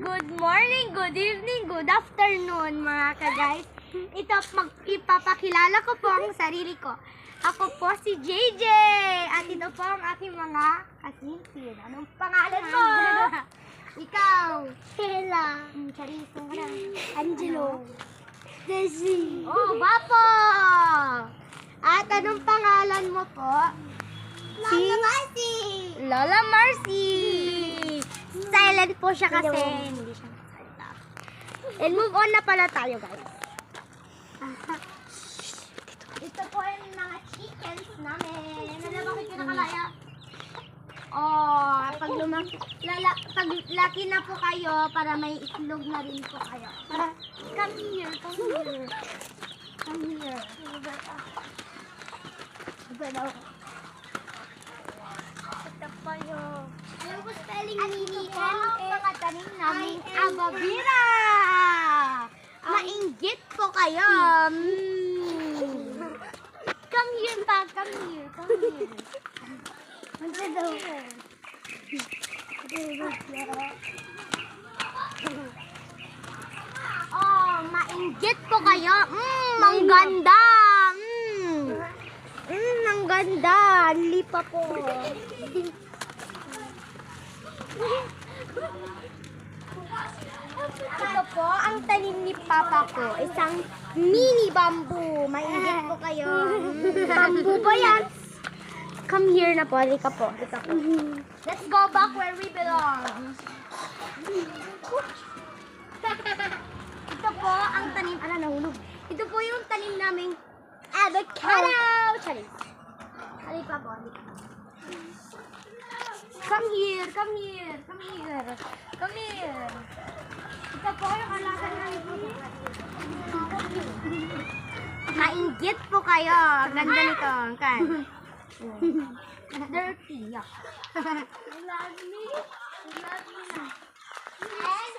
Good morning, good evening, good afternoon mga ka-guys. Ito, ipapakilala ko po ang sarili ko. Ako po si JJ. At ito po ang aking mga kasinsin. Anong pangalan mo? Ikaw. Kela. Charito ka na. Angelo. Desi. Oh, Bapo. At anong pangalan mo po? Lola Marcy. Lola Marcy. Silent po siya kasi. Hindi siya nagsalita. And move on na pala tayo, guys. Ito po yung mga chickens namin. Ano bakit kinakalaya? Oh, pag laki na po kayo, para may itlog na rin po kayo. Para, come here, come here. Come here. Ito po yung... Alam ko spelling At Mini ito po ang mga tanim namin ababira. Mainggit po kayo. Come here pa, come here, come here. Ano daw? Oh, mainggit po kayo. Ang ganda. Ang ganda. Lipa po. Ito po, ang tanim ni Papa ko. Isang mini bamboo. Mainggit po kayo. Bamboo ba yan? Come here na po. Halika po. Halika po. Let's go back where we belong. Ito po ang tanim. Ano, nahulog. Ito po yung tanim naming avocado. Charis. Halika po. Halika. Come here, come here, come here, come here. Ito po yung alaga namin po. Mainggit po kayo. Ganda nito. Kan. Dirty. Yuck. You love me? You love me na. And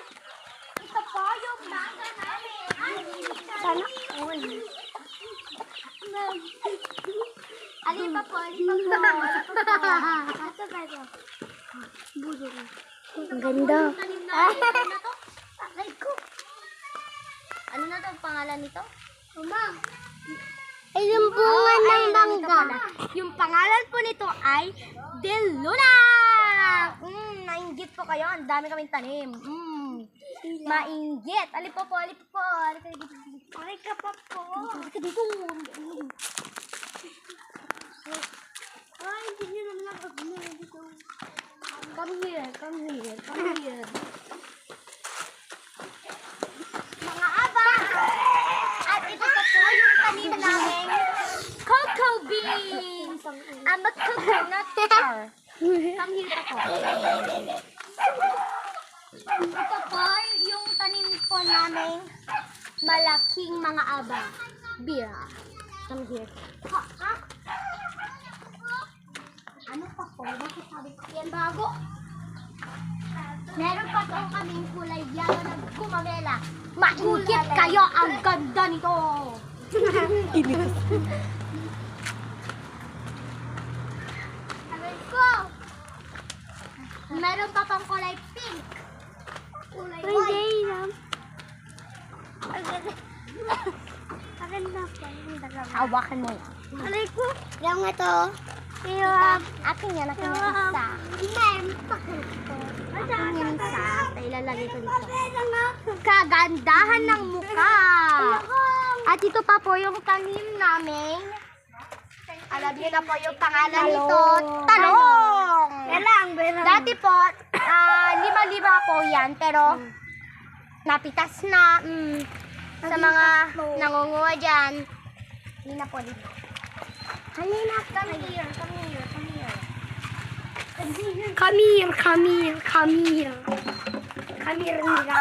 ito po yung baka namin. Sana all. Alipa po, alipa po. Ito ba ito? Ang ganda. Ano na to? Pangalan nito? Mama. Ay, yung bunga ng mangga. Yung pangalan po nito ay Deluna! Nainggit po kayo. Ang dami kaming tanim. Mainggit. Alipa po, alipa po. Alika pa po. Alika dito. Ay, hindi nyo naman nakagmula dito. Come here, come here, come here. Mga aba! At ito pa po yung tanim namin cocoa beans. I'm a coconut farmer. Come here pa po. Ito po yung tanim po namin malaking mga aba. Bira. Come here. Ano pa po? Bakit sabi ko yan bago? Meron pa po kaming kulay yellow na gumamela. Mainggit kayo! Ang ganda nito! Aray ko! Meron pa pang kulay pink. Kulay Ay, white. Zainab. Maganda pa. Hawakan mo yan. Alay ko. Yung ito. Akin yan, akin yan isa. Akin yan isa. Tayo ilalagay ko dito. Kagandahan ng mukha. At ito pa po yung tanim namin. Alam niyo na po yung pangalan nito. Talong! Dati po, 5 po yan. Pero, napitas na. Sa mga nangunguha dyan. Hindi na po dito. Halina, come here, come here, come here. Come here, come here, come here. Come here, nila.